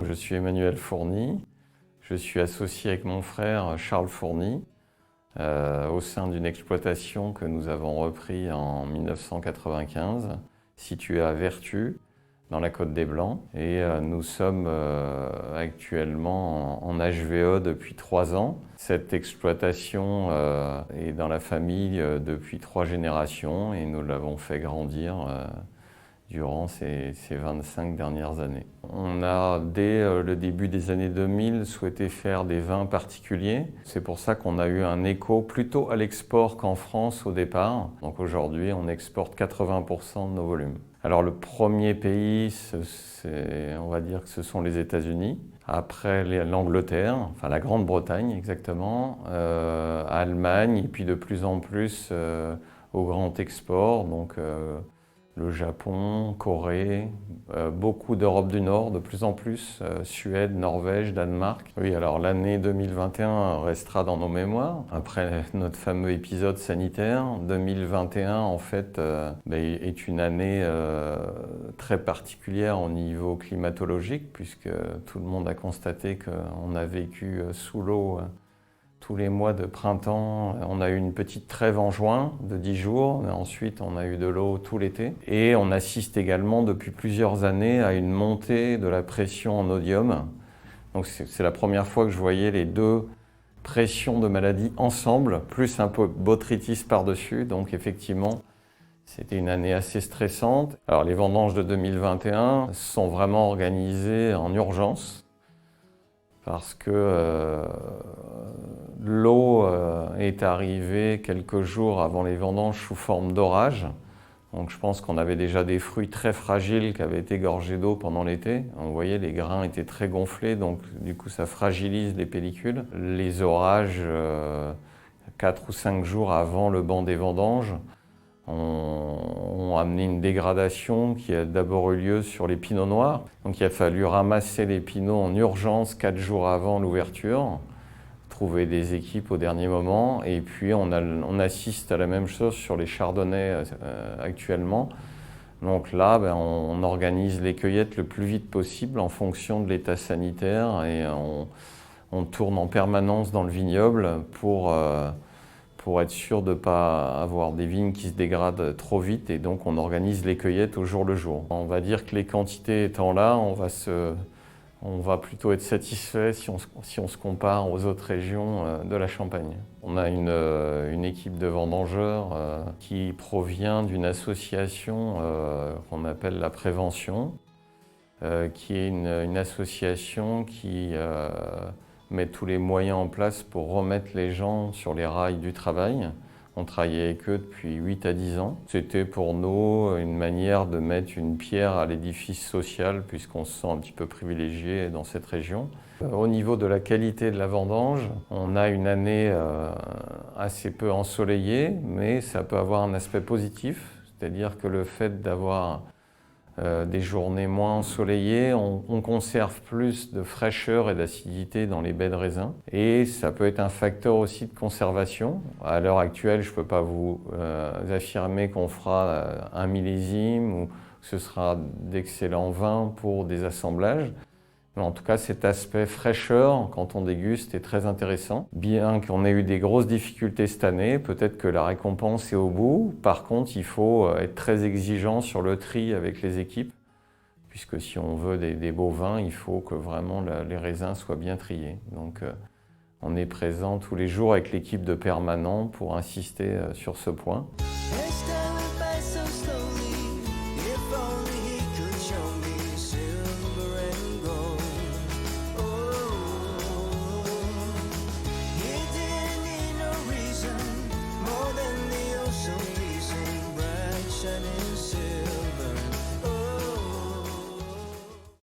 Je suis Emmanuel Fourny, je suis associé avec mon frère Charles Fourny au sein d'une exploitation que nous avons repris en 1995, située à Vertus, dans la Côte des Blancs. Et nous sommes actuellement en HVE depuis 3 ans. Cette exploitation est dans la famille depuis 3 générations et nous l'avons fait grandir durant ces 25 dernières années. On a, dès le début des années 2000, souhaité faire des vins particuliers. C'est pour ça qu'on a eu un écho plutôt à l'export qu'en France au départ. Donc aujourd'hui, on exporte 80% de nos volumes. Alors le premier pays, on va dire que ce sont les États-Unis. Après l'Angleterre, enfin la Grande-Bretagne exactement, Allemagne, et puis de plus en plus au grand export. Donc, le Japon, Corée, beaucoup d'Europe du Nord, de plus en plus, Suède, Norvège, Danemark. Oui, alors l'année 2021 restera dans nos mémoires, après notre fameux épisode sanitaire. 2021, en fait, est une année très particulière au niveau climatologique, puisque tout le monde a constaté qu'on a vécu sous l'eau tous les mois de printemps. On a eu une petite trêve en juin de 10 jours, mais ensuite on a eu de l'eau tout l'été. Et on assiste également depuis plusieurs années à une montée de la pression en odium. Donc c'est la première fois que je voyais les deux pressions de maladie ensemble, plus un peu botrytis par-dessus. Donc effectivement, c'était une année assez stressante. Alors les vendanges de 2021 sont vraiment organisées en urgence, parce que l'eau est arrivée quelques jours avant les vendanges sous forme d'orage. Donc je pense qu'on avait déjà des fruits très fragiles qui avaient été gorgés d'eau pendant l'été. Vous voyez, les grains étaient très gonflés, donc du coup ça fragilise les pellicules. Les orages, 4 ou 5 jours avant le banc des vendanges, ont amené une dégradation qui a d'abord eu lieu sur les pinots noirs. Donc il a fallu ramasser les pinots en urgence 4 jours avant l'ouverture, trouver des équipes au dernier moment, et puis on assiste à la même chose sur les chardonnays actuellement. Donc là, on organise les cueillettes le plus vite possible en fonction de l'état sanitaire, et on tourne en permanence dans le vignoble pour être sûr de ne pas avoir des vignes qui se dégradent trop vite, et donc on organise les cueillettes au jour le jour. On va dire que les quantités étant là, on va plutôt être satisfait si on se compare aux autres régions de la Champagne. On a une équipe de vendangeurs qui provient d'une association qu'on appelle la Prévention, qui est une association qui met tous les moyens en place pour remettre les gens sur les rails du travail. On travaille avec eux depuis 8 à 10 ans. C'était pour nous une manière de mettre une pierre à l'édifice social, puisqu'on se sent un petit peu privilégié dans cette région. Au niveau de la qualité de la vendange, on a une année assez peu ensoleillée, mais ça peut avoir un aspect positif, c'est-à-dire que le fait d'avoir des journées moins ensoleillées, on conserve plus de fraîcheur et d'acidité dans les baies de raisin. Et ça peut être un facteur aussi de conservation. À l'heure actuelle, je ne peux pas vous affirmer qu'on fera un millésime ou que ce sera d'excellents vins pour des assemblages. Mais en tout cas, cet aspect fraîcheur, quand on déguste, est très intéressant. Bien qu'on ait eu des grosses difficultés cette année, peut-être que la récompense est au bout. Par contre, il faut être très exigeant sur le tri avec les équipes, puisque si on veut des beaux vins, il faut que vraiment les raisins soient bien triés. Donc, on est présent tous les jours avec l'équipe de permanent pour insister sur ce point.